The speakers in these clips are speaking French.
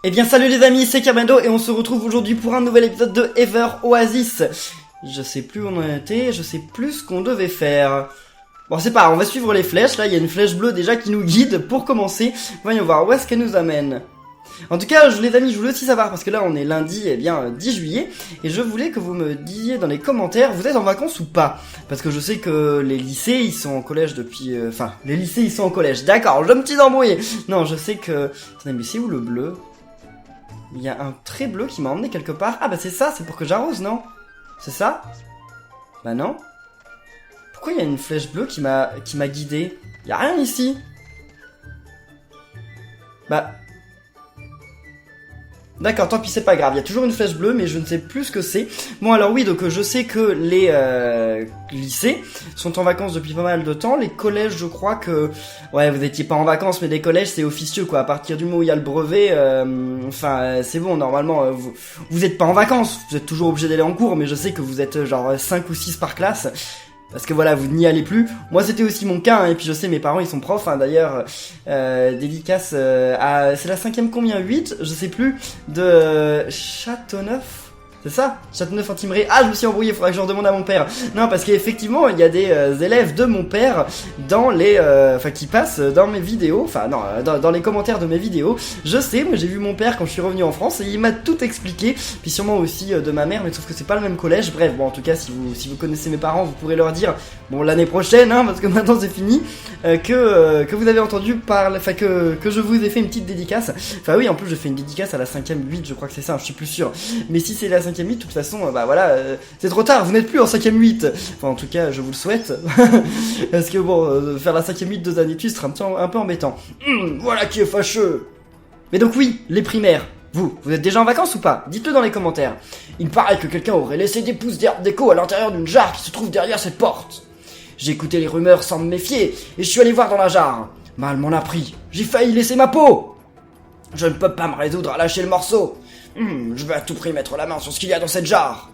Eh bien salut les amis, c'est Carbendo et on se retrouve aujourd'hui pour un nouvel épisode de Ever Oasis. Je sais plus où on en était, je sais plus ce qu'on devait faire. Bon c'est pas grave, on va suivre les flèches, là il y a une flèche bleue déjà qui nous guide pour commencer. Voyons voir où est-ce qu'elle nous amène. En tout cas les amis, je voulais aussi savoir, parce que là on est lundi, 10 juillet, et je voulais que vous me disiez dans les commentaires, vous êtes en vacances ou pas? Parce que je sais que les lycées ils sont en collège depuis... Enfin, les lycées ils sont en collège, d'accord, je me suis embrouillé. Non, je sais que... Attendez, mais c'est où le bleu? Il y a un trait bleu qui m'a emmené quelque part. Ah bah c'est ça, c'est pour que j'arrose, non? C'est ça? Bah non. Pourquoi il y a une flèche bleue qui m'a guidé? Il y a rien ici. Bah... D'accord, tant pis, c'est pas grave, il y a toujours une flèche bleue, mais je ne sais plus ce que c'est. Bon alors oui, donc je sais que les lycées sont en vacances depuis pas mal de temps. Les collèges, je crois que... Ouais, vous étiez pas en vacances, mais les collèges, c'est officieux, quoi. À partir du moment où il y a le brevet, c'est bon, normalement, vous êtes pas en vacances. Vous êtes toujours obligé d'aller en cours, mais je sais que vous êtes genre 5 ou 6 par classe. Parce que voilà, vous n'y allez plus. Moi, c'était aussi mon cas, hein, et puis je sais, mes parents, ils sont profs, hein, d'ailleurs, dédicace à... C'est la 5ème combien 8 je sais plus, de Châteauneuf. C'est ça? Châteauneuf-en-Thymerais. Ah, je me suis embrouillé, faudra que je redemande à mon père. Non, parce qu'effectivement, il y a des élèves de mon père dans les... Enfin, qui passent dans mes vidéos. Enfin, non, dans les commentaires de mes vidéos. Je sais, moi j'ai vu mon père quand je suis revenu en France et il m'a tout expliqué. Puis sûrement aussi de ma mère, mais sauf que c'est pas le même collège. Bref, bon, en tout cas, si vous connaissez mes parents, vous pourrez leur dire, bon, l'année prochaine, hein, parce que maintenant c'est fini, que vous avez entendu parler... Enfin, que je vous ai fait une petite dédicace. Enfin, oui, en plus, je fais une dédicace à la 5ème 8, je crois que c'est ça, je suis plus sûr. Mais si c'est la 5ème 8, de toute façon, bah voilà, c'est trop tard, vous n'êtes plus en 5ème 8. Enfin, en tout cas, je vous le souhaite. Parce que bon, faire la 5ème 8 2 années de suite sera un peu embêtant. Voilà qui est fâcheux. Mais donc oui, les primaires. Vous êtes déjà en vacances ou pas? Dites-le dans les commentaires. Il paraît que quelqu'un aurait laissé des pousses d'herbe déco à l'intérieur d'une jarre qui se trouve derrière cette porte. J'ai écouté les rumeurs sans me méfier, et je suis allé voir dans la jarre. Mal m'en a pris, j'ai failli laisser ma peau. Je ne peux pas me résoudre à lâcher le morceau. Je veux à tout prix mettre la main sur ce qu'il y a dans cette jarre.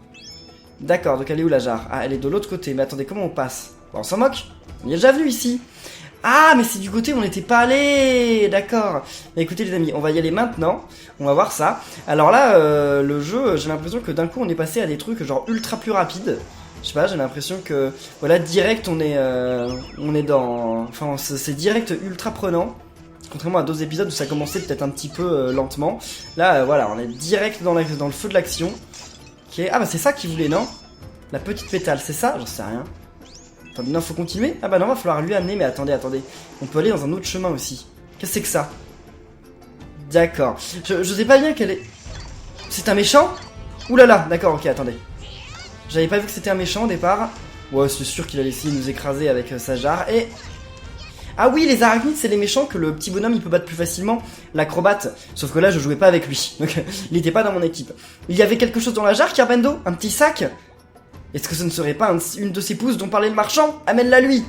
D'accord, donc elle est où la jarre? Ah, elle est de l'autre côté, mais attendez, comment on passe? Bon, on s'en moque, on y est déjà venu ici. Ah, mais c'est du côté où on n'était pas allé. D'accord. Écoutez les amis, on va y aller maintenant. On va voir ça. Alors là, le jeu, j'ai l'impression que d'un coup on est passé à des trucs genre ultra plus rapides. Je sais pas, j'ai l'impression que voilà, direct on est dans... Enfin, c'est direct ultra prenant. Contrairement à d'autres épisodes où ça commençait peut-être un petit peu lentement. Là, voilà, on est direct dans le feu de l'action. Okay. Ah bah c'est ça qu'il voulait, non? La petite pétale, c'est ça? J'en sais rien. Attendez, non, faut continuer? Ah bah non, va falloir lui amener, mais attendez. On peut aller dans un autre chemin aussi. Qu'est-ce que c'est que ça? D'accord. Je sais pas bien quel est... C'est un méchant? Ouh là là, d'accord, ok, attendez. J'avais pas vu que c'était un méchant au départ. Ouais, c'est sûr qu'il allait essayer de nous écraser avec sa jarre. Et... Ah oui, les arachnides, c'est les méchants que le petit bonhomme il peut battre plus facilement, l'acrobate. Sauf que là, je jouais pas avec lui, donc il était pas dans mon équipe. Il y avait quelque chose dans la jarre, Carbendo? Un petit sac? Est-ce que ce ne serait pas une de ces pousses dont parlait le marchand? Amène-la lui.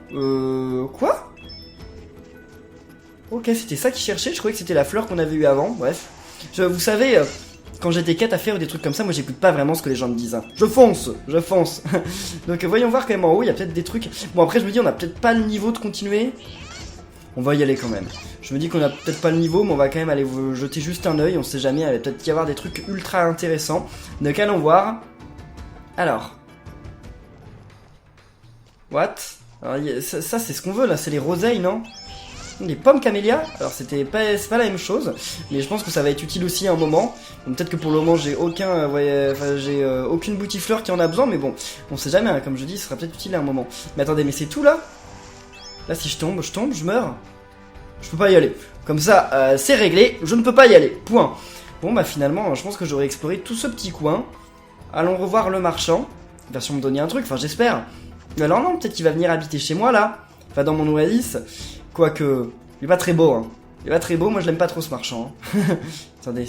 Quoi? Ok, c'était ça qu'il cherchait, je croyais que c'était la fleur qu'on avait eue avant, bref. Vous savez... Quand j'ai des quêtes à faire ou des trucs comme ça, moi j'écoute pas vraiment ce que les gens me disent. Hein. Je fonce. Donc voyons voir quand même en haut, il y a peut-être des trucs. Bon après je me dis on a peut-être pas le niveau de continuer. On va y aller quand même. Je me dis qu'on a peut-être pas le niveau, mais on va quand même aller vous jeter juste un œil. On sait jamais, il va peut-être y avoir des trucs ultra intéressants. Donc allons voir. Alors. What? Alors, ça c'est ce qu'on veut là, c'est les roseilles, non? Les pommes camélias, alors c'est pas la même chose, mais je pense que ça va être utile aussi à un moment. Donc peut-être que pour le moment j'ai aucune boutifleur qui en a besoin, mais bon, on sait jamais, hein, comme je dis, ce sera peut-être utile à un moment. Mais attendez, mais c'est tout là? Là si je tombe, je meurs. Je peux pas y aller. Comme ça, c'est réglé, je ne peux pas y aller, point. Bon bah finalement, je pense que j'aurais exploré tout ce petit coin. Allons revoir le marchand. Il va sûrement me donner un truc, enfin j'espère. Mais alors non, peut-être qu'il va venir habiter chez moi là. Enfin dans mon oasis. Quoique, il est pas très beau, hein. Il est pas très beau, moi je l'aime pas trop ce marchand. Hein. Attendez,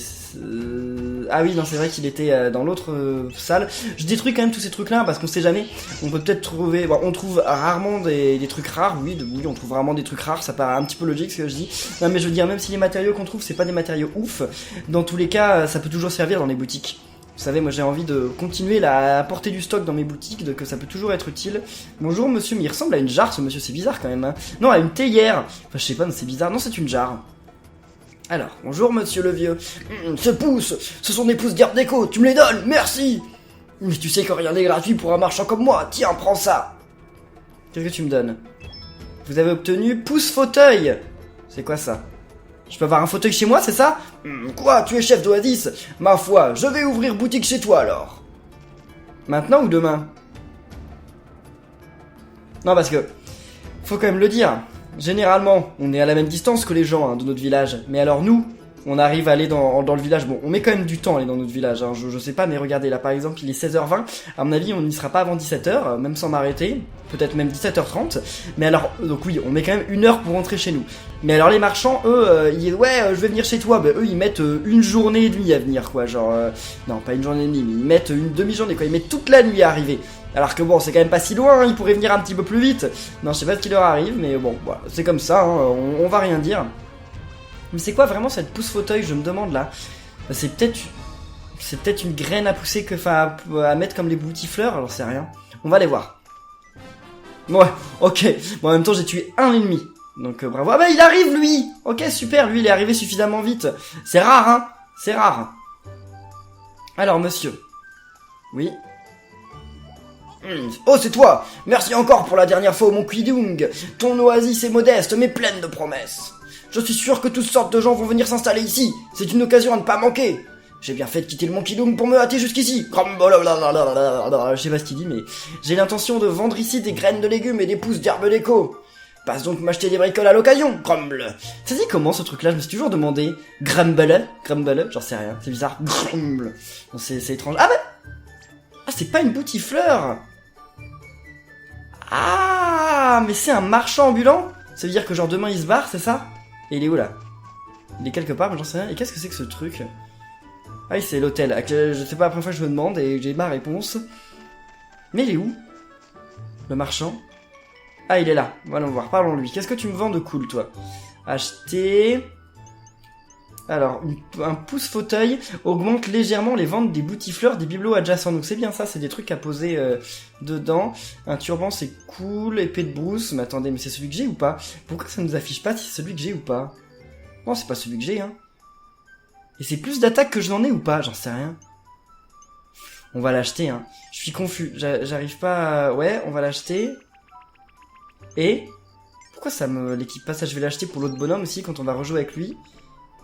ah oui, non, c'est vrai qu'il était dans l'autre salle. Je détruis quand même tous ces trucs-là, parce qu'on sait jamais. On peut peut-être trouver... Bon, on trouve rarement des trucs rares, oui, on trouve vraiment des trucs rares, ça paraît un petit peu logique ce que je dis. Non mais je veux dire, même si les matériaux qu'on trouve, c'est pas des matériaux ouf, dans tous les cas, ça peut toujours servir dans les boutiques. Vous savez, moi j'ai envie de continuer à apporter du stock dans mes boutiques, donc ça peut toujours être utile. Bonjour monsieur, mais il ressemble à une jarre ce monsieur, c'est bizarre quand même. Hein. Non, à une théière. Enfin je sais pas, mais c'est bizarre. Non, c'est une jarre. Alors, bonjour monsieur le vieux. Ce pouce, ce sont des pousses d'herbe déco, tu me les donnes, merci. Mais tu sais que rien n'est gratuit pour un marchand comme moi, tiens, prends ça. Qu'est-ce que tu me donnes? Vous avez obtenu pouce fauteuil. C'est quoi ça? Je peux avoir un fauteuil chez moi, c'est ça? Quoi, tu es chef d'Oasis? Ma foi, je vais ouvrir boutique chez toi alors. Maintenant ou demain? Non, parce que, faut quand même le dire, généralement, on est à la même distance que les gens de notre village. Mais alors nous, on arrive à aller dans le village. Bon, on met quand même du temps à aller dans notre village. Je sais pas, mais regardez, là par exemple, il est 16h20. À mon avis, on n'y sera pas avant 17h, même sans m'arrêter. Peut-être même 17h30. Mais alors, donc oui, on met quand même 1 heure pour rentrer chez nous. Mais alors les marchands, eux, ils disent ouais, je vais venir chez toi. Bah, eux, ils mettent une journée et demie à venir, quoi. Genre, non, pas une journée et demie, mais ils mettent une demi-journée, quoi. Ils mettent toute la nuit à arriver. Alors que bon, c'est quand même pas si loin, hein, ils pourraient venir un petit peu plus vite. Non, je sais pas ce qui leur arrive, mais bon, voilà, c'est comme ça, hein, on va rien dire. Mais c'est quoi vraiment cette pousse fauteuil, je me demande là? C'est peut-être une graine à pousser, à mettre comme les boutifleurs, alors c'est rien. On va aller voir. Ouais, ok. Bon, en même temps, j'ai tué un ennemi. Donc bravo. Ah bah il arrive lui. Ok, super, lui il est arrivé suffisamment vite. C'est rare, hein. C'est rare. Alors monsieur. Oui. Oh, c'est toi! Merci encore pour la dernière fois, mon Quidung. Ton oasis est modeste, mais pleine de promesses. Je suis sûr que toutes sortes de gens vont venir s'installer ici. C'est une occasion à ne pas manquer. J'ai bien fait de quitter le Monkey Doom pour me hâter jusqu'ici. Je sais pas ce qu'il dit, mais j'ai l'intention de vendre ici des graines de légumes et des pousses d'herbes déco. Passe donc m'acheter des bricoles à l'occasion, Grumble. Ça dit comment ce truc-là? Je me suis toujours demandé. Grumble, j'en sais rien, c'est bizarre. Grumble. C'est étrange. Ah bah, ah c'est pas une boutifleur. Ah, mais c'est un marchand ambulant. Ça veut dire que genre demain il se barre, c'est ça? Et il est où là? Il est quelque part, mais j'en sais rien. Et qu'est-ce que c'est que ce truc? Ah oui, c'est l'hôtel. Je sais pas, la première fois que je me demande et j'ai ma réponse. Mais il est où? Le marchand? Ah, il est là. Allons voir, parlons-lui. Qu'est-ce que tu me vends de cool, toi? Acheter... Alors, un pouce fauteuil augmente légèrement les ventes des boutifleurs des bibelots adjacents. Donc c'est bien ça, c'est des trucs à poser dedans. Un turban, c'est cool. Épée de brousse. Mais attendez, mais c'est celui que j'ai ou pas? Pourquoi ça nous affiche pas si c'est celui que j'ai ou pas? Non, c'est pas celui que j'ai, hein. Et c'est plus d'attaque que je n'en ai ou pas? J'en sais rien. On va l'acheter, hein. Je suis confus. J'arrive pas à... Ouais, on va l'acheter. Et... Pourquoi ça me l'équipe pas? Ça, je vais l'acheter pour l'autre bonhomme aussi quand on va rejouer avec lui.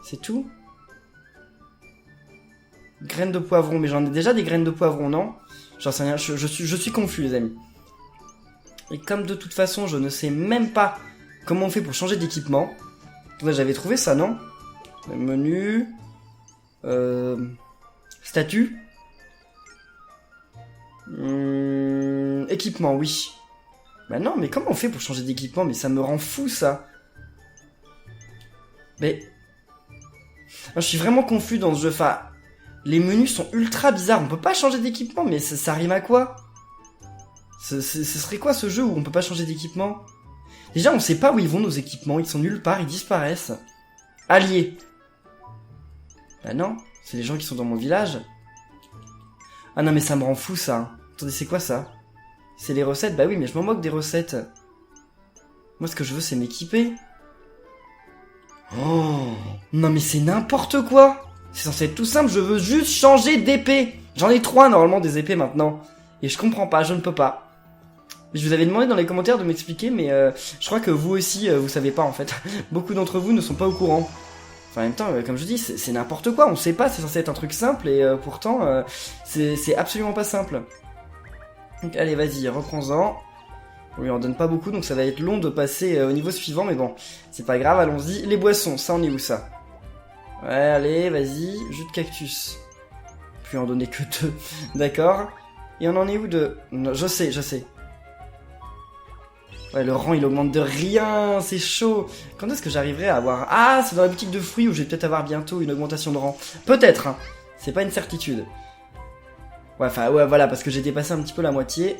C'est tout? Graines de poivron, mais j'en ai déjà des graines de poivron, non? J'en sais rien, je suis confus, les amis. Et comme de toute façon, je ne sais même pas comment on fait pour changer d'équipement. J'avais trouvé ça, non? Menu... Statut. Équipement, oui. Bah non, mais comment on fait pour changer d'équipement? Mais ça me rend fou, ça. Mais... Je suis vraiment confus dans ce jeu. Enfin, les menus sont ultra bizarres. On peut pas changer d'équipement, mais ça rime à quoi? Ce serait quoi ce jeu où on peut pas changer d'équipement? Déjà, on sait pas où ils vont nos équipements. Ils sont nulle part, ils disparaissent. Alliés. Bah non, c'est les gens qui sont dans mon village. Ah non, mais ça me rend fou, ça. Attendez, c'est quoi ça? C'est les recettes? Bah oui, mais je m'en moque des recettes. Moi, ce que je veux, c'est m'équiper. Oh non mais c'est n'importe quoi. C'est censé être tout simple, je veux juste changer d'épée. J'en ai 3 normalement des épées maintenant. Et je comprends pas, je ne peux pas. Je vous avais demandé dans les commentaires de m'expliquer, mais je crois que vous aussi, vous savez pas en fait. Beaucoup d'entre vous ne sont pas au courant. Enfin, en même temps, comme je dis, c'est n'importe quoi, on sait pas, c'est censé être un truc simple, et pourtant, c'est absolument pas simple. Donc allez, vas-y, reprends-en. On lui en donne pas beaucoup, donc ça va être long de passer au niveau suivant, mais bon, c'est pas grave, allons-y. Les boissons, ça on est où ça? Ouais, allez, vas-y, jus de cactus. Puis en donner que 2, d'accord. Et on en est où de... Non, je sais. Ouais, le rang il augmente de rien, c'est chaud. Quand est-ce que j'arriverai à avoir... Ah, c'est dans la boutique de fruits où je vais peut-être avoir bientôt une augmentation de rang. Peut-être, hein. C'est pas une certitude. Ouais, enfin, ouais, voilà, parce que j'ai dépassé un petit peu la moitié.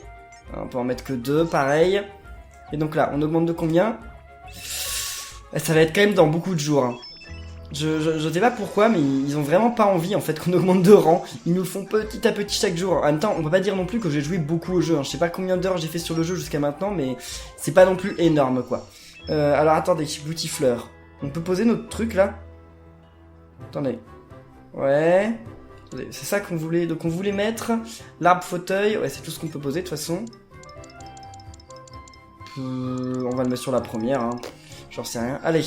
On peut en mettre que 2, pareil. Et donc là, on augmente de combien? Ça va être quand même dans beaucoup de jours. Hein. Je sais pas pourquoi, mais ils ont vraiment pas envie en fait qu'on augmente de rang. Ils nous le font petit à petit chaque jour. En même temps, on peut pas dire non plus que j'ai joué beaucoup au jeu. Hein. Je sais pas combien d'heures j'ai fait sur le jeu jusqu'à maintenant, mais c'est pas non plus énorme quoi. Alors attendez, boutifleur. On peut poser notre truc là? Attendez. Ouais. Attendez, c'est ça qu'on voulait. Donc on voulait mettre l'arbre fauteuil. Ouais, c'est tout ce qu'on peut poser de toute façon. On va le mettre sur la première. Hein. J'en sais rien. Allez.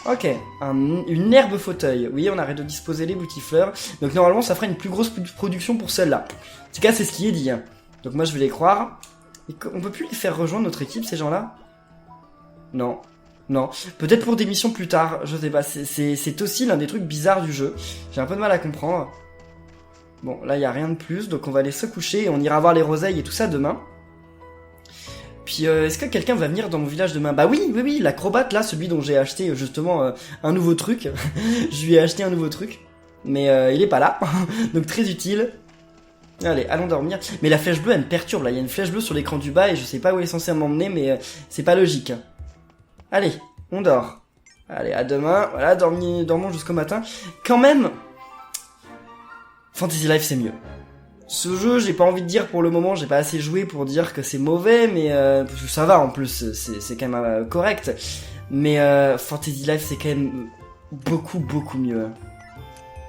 Ok. Une herbe fauteuil. Oui, on arrête de disposer les boutifleurs. Donc normalement, ça fera une plus grosse production pour celle-là. En tout cas, c'est ce qui est dit. Hein. Donc moi, je vais les croire. Et on peut plus les faire rejoindre notre équipe, ces gens-là? Non. Non. Peut-être pour des missions plus tard. Je sais pas. C'est aussi l'un des trucs bizarres du jeu. J'ai un peu de mal à comprendre. Bon, là, il n'y a rien de plus. Donc on va aller se coucher et on ira voir les roseilles et tout ça demain. Puis est-ce que quelqu'un va venir dans mon village demain? Bah oui, l'acrobate là, celui dont j'ai acheté justement un nouveau truc. Je lui ai acheté un nouveau truc. Mais il est pas là, donc très utile. Allez, allons dormir. Mais la flèche bleue, elle me perturbe là, il y a une flèche bleue sur l'écran du bas et je sais pas où elle est censée m'emmener, mais c'est pas logique. Allez, on dort. Allez, à demain, voilà, dormons jusqu'au matin. Quand même, Fantasy Life c'est mieux. Ce jeu, j'ai pas envie de dire pour le moment, j'ai pas assez joué pour dire que c'est mauvais, mais ça va en plus, c'est quand même correct. Mais Fantasy Life, c'est quand même beaucoup mieux.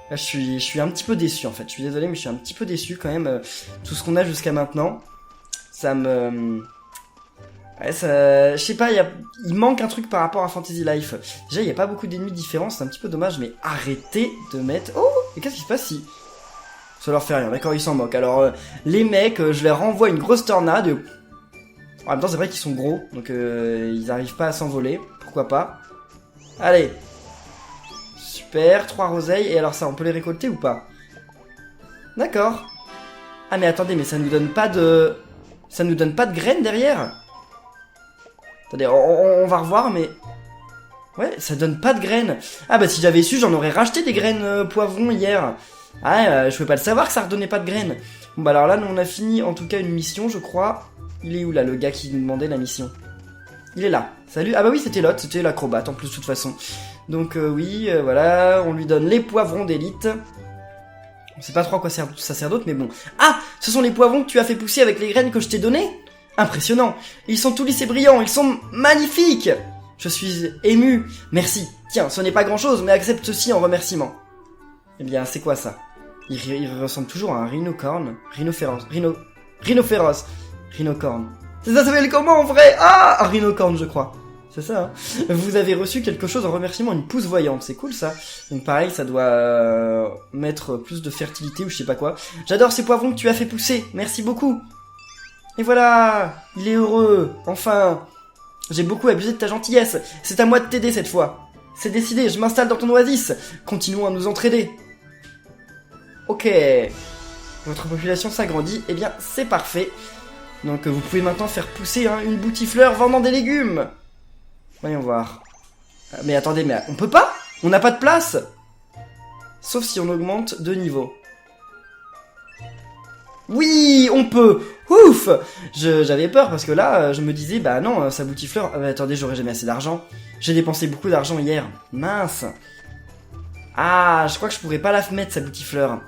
Là, je suis un petit peu déçu en fait. Je suis désolé, mais je suis un petit peu déçu quand même. Tout ce qu'on a jusqu'à maintenant, ça me, ouais, ça, je sais pas, il manque un truc par rapport à Fantasy Life. Déjà, il y a pas beaucoup d'ennemis différents, c'est un petit peu dommage, mais arrêtez de mettre. Oh, et qu'est-ce qui se passe si ça leur fait rien, d'accord, ils s'en moquent. Alors, les mecs, je leur renvoie une grosse tornade. En même temps, c'est vrai qu'ils sont gros, donc ils arrivent pas à s'envoler. Pourquoi pas? Allez. Super, 3 roseilles. Et alors ça, on peut les récolter ou pas? D'accord. Ah mais attendez, mais ça nous donne pas de... Ça nous donne pas de graines derrière? Attendez, on va revoir, mais... Ouais, ça donne pas de graines. Ah bah si j'avais su, j'en aurais racheté des graines poivrons hier. Ah, je pouvais pas le savoir que ça redonnait pas de graines. Bon bah alors là, nous on a fini en tout cas une mission, je crois. Il est où là, le gars qui nous demandait la mission? Il est là. Salut. Ah bah oui, c'était l'autre, c'était l'acrobate en plus de toute façon. Donc oui, voilà, on lui donne les poivrons d'élite. On sait pas trop à quoi ça sert d'autre, mais bon. Ah, ce sont les poivrons que tu as fait pousser avec les graines que je t'ai données? Impressionnant. Ils sont tout lisses et brillants, ils sont magnifiques. Je suis ému. Merci. Tiens, ce n'est pas grand chose, mais accepte ceci en remerciement. Eh bien, c'est quoi ça? Il ressemble toujours à un rhinocorne. Rhinocorne. C'est ça s'appelle comment en vrai? Ah, un rhinocorne, je crois. C'est ça, hein. Vous avez reçu quelque chose en remerciement, une pousse voyante. C'est cool, ça. Donc pareil, ça doit mettre plus de fertilité ou je sais pas quoi. J'adore ces poivrons que tu as fait pousser. Merci beaucoup. Et voilà, il est heureux. Enfin, j'ai beaucoup abusé de ta gentillesse. C'est à moi de t'aider cette fois. C'est décidé, je m'installe dans ton oasis. Continuons à nous entraider. Ok. Votre population s'agrandit. Eh bien, c'est parfait. Donc vous pouvez maintenant faire pousser une boutifleur vendant des légumes. Voyons voir. Mais attendez, mais on peut pas? On n'a pas de place? Sauf si on augmente de niveau. Oui, on peut. Ouf. J'avais peur parce que là, je me disais, bah non, sa boutifleur... attendez, j'aurais jamais assez d'argent. J'ai dépensé beaucoup d'argent hier. Mince. Ah, je crois que je pourrais pas la mettre, sa boutifleur.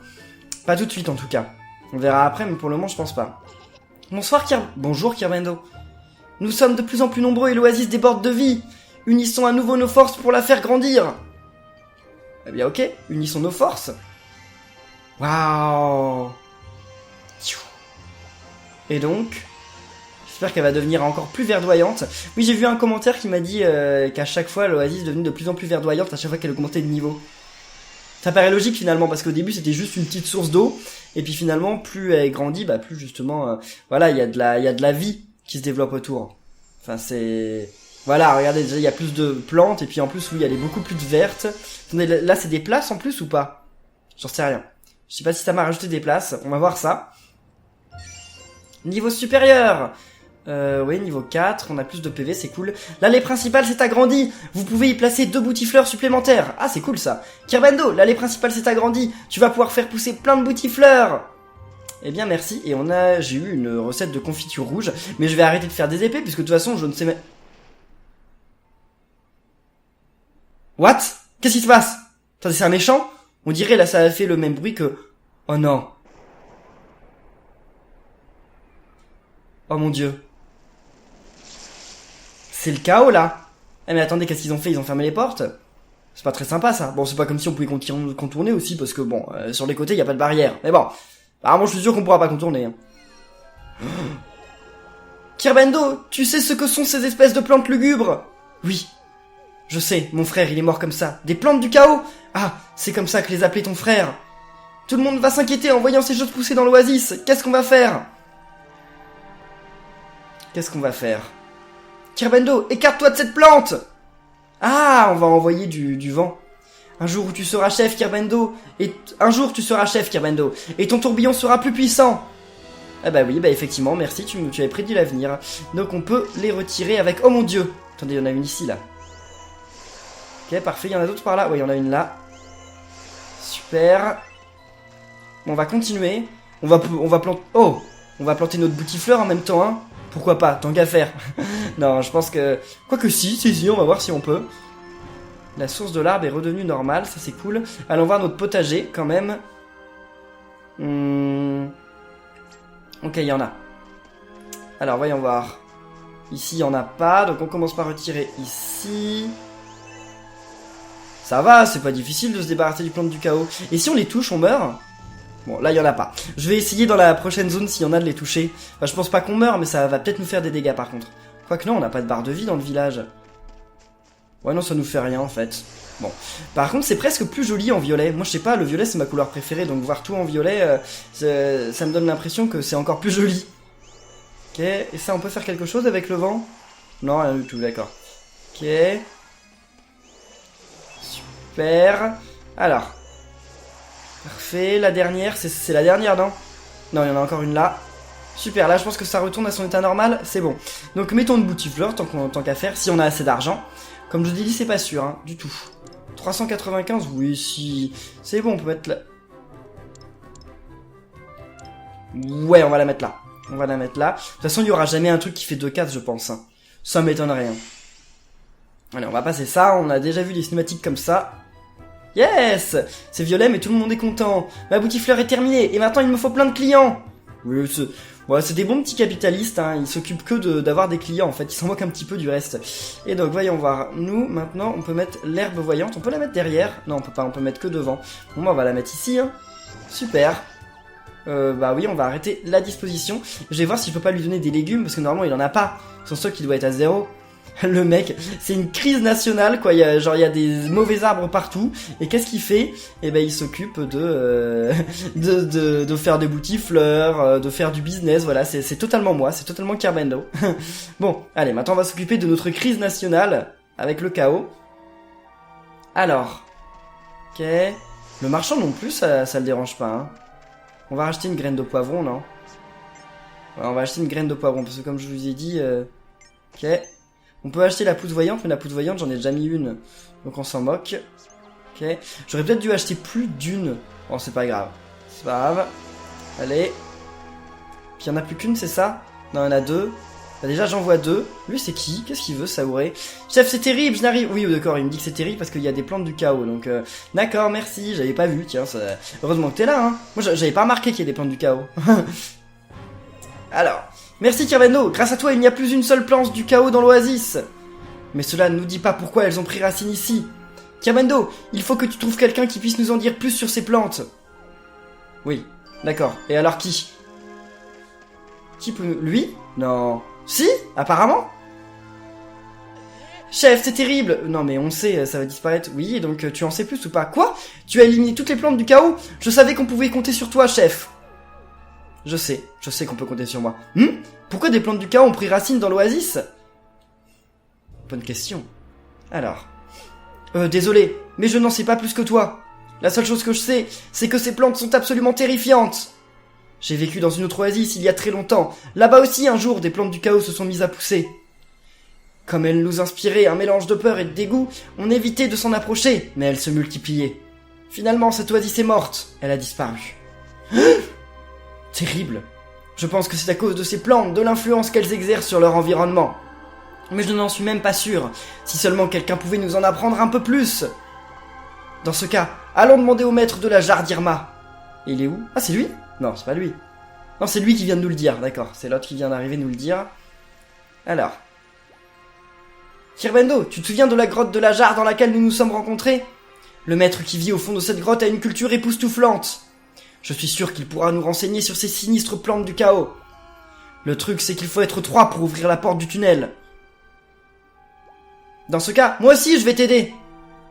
Pas tout de suite, en tout cas. On verra après, mais pour le moment, je pense pas. Bonsoir, Bonjour, Kirbendo. Nous sommes de plus en plus nombreux et l'oasis déborde de vie. Unissons à nouveau nos forces pour la faire grandir. Eh bien, ok. Unissons nos forces. Waouh. Et donc, j'espère qu'elle va devenir encore plus verdoyante. Oui, j'ai vu un commentaire qui m'a dit qu'à chaque fois, l'oasis devenait de plus en plus verdoyante à chaque fois qu'elle augmentait de niveau. Ça paraît logique finalement, parce qu'au début, c'était juste une petite source d'eau. Et puis finalement, plus elle grandit, bah plus justement, voilà, il y a de la vie qui se développe autour. Enfin, c'est... Voilà, regardez, déjà, il y a plus de plantes. Et puis en plus, oui, elle est beaucoup plus verte. Attendez, là, c'est des places en plus ou pas? J'en sais rien. Je sais pas si ça m'a rajouté des places. On va voir ça. Niveau supérieur. Oui, niveau 4, on a plus de PV, c'est cool. L'allée principale s'est agrandie. Vous pouvez y placer 2 boutifleurs supplémentaires. Ah, c'est cool ça. Kirbendo, l'allée principale s'est agrandie. Tu vas pouvoir faire pousser plein de boutifleurs. Eh bien, merci. Et j'ai eu une recette de confiture rouge. Mais je vais arrêter de faire des épées, puisque de toute façon, je ne sais même... What? Qu'est-ce qui se passe? Attendez, c'est un méchant? On dirait, là, ça a fait le même bruit que... Oh non. Oh mon dieu. C'est le chaos, là. Eh mais attendez, qu'est-ce qu'ils ont fait? Ils ont fermé les portes? C'est pas très sympa ça. Bon, c'est pas comme si on pouvait contourner aussi, parce que bon, sur les côtés, y a pas de barrière. Mais bon, apparemment je suis sûr qu'on pourra pas contourner. Hein. Kirbendo, tu sais ce que sont ces espèces de plantes lugubres? Oui, je sais, mon frère il est mort comme ça. Des plantes du chaos? Ah, c'est comme ça que les appelait ton frère. Tout le monde va s'inquiéter en voyant ces choses pousser dans l'oasis. Qu'est-ce qu'on va faire? Qu'est-ce qu'on va faire? Kirbendo, écarte-toi de cette plante! Ah, on va envoyer du vent. Un jour où tu seras chef, Kirbendo. Un jour tu seras chef, Kirbendo. Et ton tourbillon sera plus puissant. Ah bah oui, bah effectivement, merci, tu avais prédit l'avenir. Donc on peut les retirer avec... Oh mon dieu! Attendez, il y en a une ici, là. Ok, parfait, il y en a d'autres par là. Ouais, il y en a une là. Super. On va continuer. On va planter... Oh! On va planter notre boutifleur en même temps, hein. Pourquoi pas, tant qu'à faire. Non, je pense que... Quoique si, on va voir si on peut. La source de l'arbre est redevenue normale, ça c'est cool. Allons voir notre potager, quand même. Ok, il y en a. Alors, voyons voir. Ici, il n'y en a pas, donc on commence par retirer ici. Ça va, c'est pas difficile de se débarrasser du plante du chaos. Et si on les touche, on meurt? Bon, là, il y en a pas. Je vais essayer dans la prochaine zone s'il y en a de les toucher. Enfin, je pense pas qu'on meurt, mais ça va peut-être nous faire des dégâts par contre. Quoique non, on n'a pas de barre de vie dans le village. Ouais, non, ça nous fait rien en fait. Bon. Par contre, c'est presque plus joli en violet. Moi, je sais pas, le violet c'est ma couleur préférée, donc voir tout en violet, ça me donne l'impression que c'est encore plus joli. Ok, et ça, on peut faire quelque chose avec le vent? Non, rien du tout, d'accord. Ok. Super. Alors. Parfait, la dernière, c'est la dernière, non? Non, il y en a encore une là. Super, là je pense que ça retourne à son état normal, c'est bon. Donc mettons une boutifleur, tant qu'à faire, si on a assez d'argent. Comme je vous ai dit, c'est pas sûr, hein, du tout. 395, oui, si... C'est bon, on peut mettre là... Ouais, on va la mettre là. On va la mettre là. De toute façon, il y aura jamais un truc qui fait 2-4, je pense. Hein. Ça m'étonnerait. Hein. Allez, on va passer ça, on a déjà vu les cinématiques comme ça. Yes! C'est violet, mais tout le monde est content. Ma boutifleur est terminée, et maintenant il me faut plein de clients. Oui, c'est des bons petits capitalistes, hein. Ils s'occupent que d'avoir des clients, en fait. Ils s'en moquent un petit peu du reste. Et donc, voyons voir. Nous, maintenant, on peut mettre l'herbe voyante. On peut la mettre derrière. Non, on peut pas, on peut mettre que devant. Bon, bah, on va la mettre ici, hein. Super. Bah oui, on va arrêter la disposition. Je vais voir si je peux pas lui donner des légumes, parce que normalement, il en a pas. Son stock, il doit être à 0. Le mec, c'est une crise nationale quoi, il y a des mauvais arbres partout et qu'est-ce qu'il fait? Eh ben il s'occupe de faire des boutifleurs, de faire du business, voilà, c'est totalement moi, c'est totalement Kirbendo. Bon, allez, maintenant on va s'occuper de notre crise nationale avec le chaos. Alors, OK. Le marchand non plus, ça le dérange pas hein. On va racheter une graine de poivron, non? Ouais, on va acheter une graine de poivron parce que comme je vous ai dit OK. On peut acheter la poudre voyante, mais la poudre voyante, j'en ai déjà mis une. Donc on s'en moque. Ok. J'aurais peut-être dû acheter plus d'une. Bon, c'est pas grave. C'est pas grave. Allez. Puis il y en a plus qu'une, c'est ça? Non, il y en a deux. Bah, déjà, j'en vois deux. Lui, c'est qui? Qu'est-ce qu'il veut, Saouré? Chef, c'est terrible, je n'arrive... Oui, d'accord, il me dit que c'est terrible parce qu'il y a des plantes du chaos. Donc, d'accord, merci. J'avais pas vu, tiens. Ça... Heureusement que t'es là, hein. Moi, j'avais pas remarqué qu'il y a des plantes du chaos. Alors... Merci Kirbendo, grâce à toi il n'y a plus une seule plante du chaos dans l'oasis. Mais cela ne nous dit pas pourquoi elles ont pris racine ici. Kirbendo, il faut que tu trouves quelqu'un qui puisse nous en dire plus sur ces plantes. Oui, d'accord. Et alors qui? Qui peut nous... Lui? Non. Si? Apparemment? Chef, c'est terrible. Non mais on sait, ça va disparaître. Oui, donc tu en sais plus ou pas? Quoi? Tu as éliminé toutes les plantes du chaos? Je savais qu'on pouvait compter sur toi, chef. Je sais qu'on peut compter sur moi. Pourquoi des plantes du chaos ont pris racine dans l'oasis? Bonne question. Alors. Désolé, mais je n'en sais pas plus que toi. La seule chose que je sais, c'est que ces plantes sont absolument terrifiantes. J'ai vécu dans une autre oasis il y a très longtemps. Là-bas aussi, un jour, des plantes du chaos se sont mises à pousser. Comme elles nous inspiraient un mélange de peur et de dégoût, on évitait de s'en approcher, mais elles se multipliaient. Finalement, cette oasis est morte. Elle a disparu. Terrible. Je pense que c'est à cause de ces plantes, de l'influence qu'elles exercent sur leur environnement. Mais je n'en suis même pas sûr. Si seulement quelqu'un pouvait nous en apprendre un peu plus. Dans ce cas, allons demander au maître de la Jardirma. Et il est où? Ah, c'est lui? Non, c'est pas lui. Non, c'est lui qui vient de nous le dire, d'accord. C'est l'autre qui vient d'arriver nous le dire. Alors. Kirbendo, tu te souviens de la grotte de la jarre dans laquelle nous nous sommes rencontrés? Le maître qui vit au fond de cette grotte a une culture époustouflante. Je suis sûr qu'il pourra nous renseigner sur ces sinistres plantes du chaos. Le truc, c'est qu'il faut être 3 pour ouvrir la porte du tunnel. Dans ce cas, moi aussi je vais t'aider.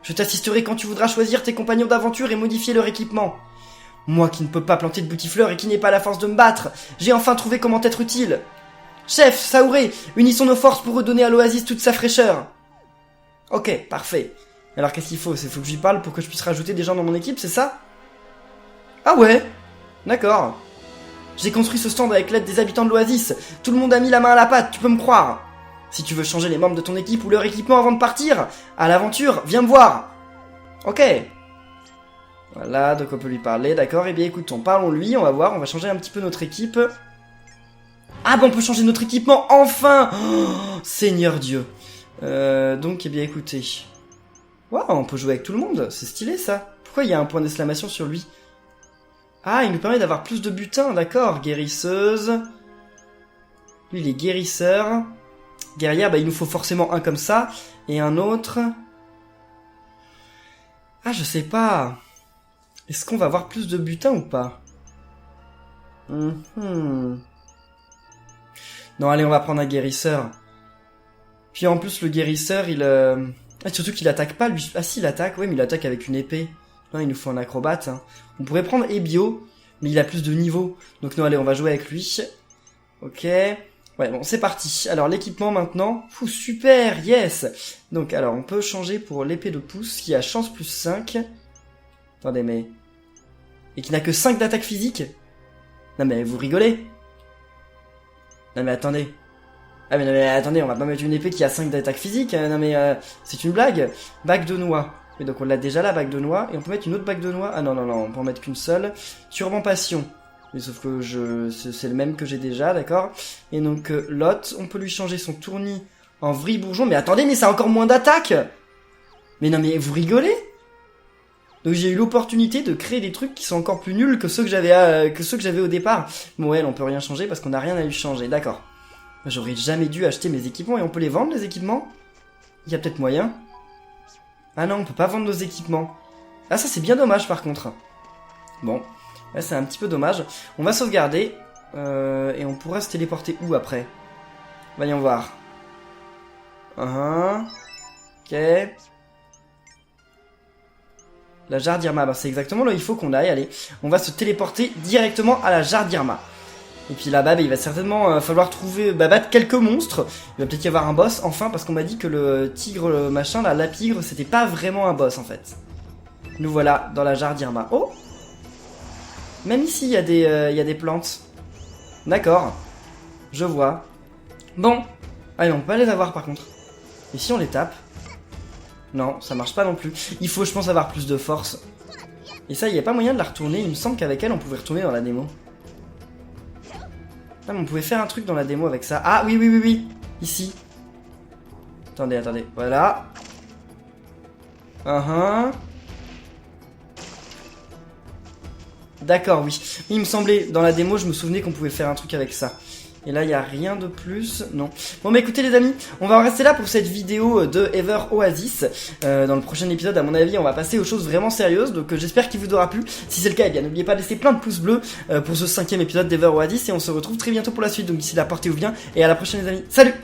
Je t'assisterai quand tu voudras choisir tes compagnons d'aventure et modifier leur équipement. Moi qui ne peux pas planter de butifleurs et qui n'ai pas la force de me battre, j'ai enfin trouvé comment être utile. Chef, Saouré, unissons nos forces pour redonner à l'oasis toute sa fraîcheur. Ok, parfait. Alors qu'est-ce qu'il faut? Il faut que je lui parle pour que je puisse rajouter des gens dans mon équipe, c'est ça? Ah ouais? D'accord. J'ai construit ce stand avec l'aide des habitants de l'oasis. Tout le monde a mis la main à la pâte, tu peux me croire. Si tu veux changer les membres de ton équipe ou leur équipement avant de partir, à l'aventure, viens me voir. Ok. Voilà, donc on peut lui parler, d'accord. Eh bien écoutons, parlons-lui, on va voir, on va changer un petit peu notre équipe. Ah bon, on peut changer notre équipement, enfin. Oh, Seigneur Dieu. Donc, eh bien écoutez. Waouh, on peut jouer avec tout le monde, c'est stylé ça. Pourquoi il y a un point d'exclamation sur lui? Ah, il nous permet d'avoir plus de butin, d'accord. Guérisseuse. Lui, il est guérisseur. Guerrière, bah il nous faut forcément un comme ça. Et un autre... Ah, je sais pas. Est-ce qu'on va avoir plus de butin ou pas? Non, allez, on va prendre un guérisseur. Puis en plus, le guérisseur, il... Ah, surtout qu'il attaque pas, lui. Ah si, il attaque, ouais, mais il attaque avec une épée. Non, il nous faut un acrobate. Hein. On pourrait prendre Ebio, mais il a plus de niveau. Donc non, allez, on va jouer avec lui. Ok. Ouais, bon, c'est parti. Alors, l'équipement maintenant. Fou, super, yes. Donc, alors, on peut changer pour l'épée de pouce, qui a chance plus 5. Attendez, mais... Et qui n'a que 5 d'attaque physique? Non, mais vous rigolez? Non, mais attendez. Ah, mais non, mais attendez, on va pas mettre une épée qui a 5 d'attaque physique. Non, mais c'est une blague. Bague de noix. Et donc, on l'a déjà, la bague de noix. Et on peut mettre une autre bague de noix. Ah non, non, non, on peut en mettre qu'une seule. Turban passion. Mais sauf que c'est le même que j'ai déjà, d'accord. Et donc, Lot, on peut lui changer son tournis en vrille bourgeon. Mais attendez, mais ça a encore moins d'attaque. Mais non, mais vous rigolez? Donc j'ai eu l'opportunité de créer des trucs qui sont encore plus nuls que ceux que j'avais au départ. Bon ouais, on peut rien changer parce qu'on n'a rien à lui changer, d'accord. J'aurais jamais dû acheter mes équipements et on peut les vendre les équipements? Il y a peut-être moyen. Ah non, on peut pas vendre nos équipements. Ah ça c'est bien dommage par contre. Bon, là c'est un petit peu dommage. On va sauvegarder et on pourra se téléporter où après? Voyons voir. Ok. La jarre d'Irma, bah c'est exactement là où il faut qu'on aille, allez. On va se téléporter directement à la jarre d'Irma. Et puis là-bas, bah, il va certainement falloir trouver, battre quelques monstres. Il va peut-être y avoir un boss, enfin, parce qu'on m'a dit que le tigre, le machin, là, la pigre, c'était pas vraiment un boss, en fait. Nous voilà dans la jarre d'Irma. Oh! Même ici, il y a des plantes. D'accord. Je vois. Bon. Ah, mais on peut pas les avoir, par contre. Et si on les tape? Non, ça marche pas non plus. Il faut, je pense, avoir plus de force. Et ça, il n'y a pas moyen de la retourner. Il me semble qu'avec elle, on pouvait retourner dans la démo. Ah, mais on pouvait faire un truc dans la démo avec ça. Ah, oui, oui, oui, oui. Ici. Attendez, attendez. Voilà. D'accord, oui. Il me semblait, dans la démo, je me souvenais qu'on pouvait faire un truc avec ça. Et là, il n'y a rien de plus. Non. Bon, bah écoutez les amis, on va en rester là pour cette vidéo de Ever Oasis. Dans le prochain épisode, à mon avis, on va passer aux choses vraiment sérieuses. Donc j'espère qu'il vous aura plu. Si c'est le cas, eh bien n'oubliez pas de laisser plein de pouces bleus pour ce 5e épisode d'Ever Oasis. Et on se retrouve très bientôt pour la suite. Donc d'ici là, portez-vous bien. Et à la prochaine les amis. Salut!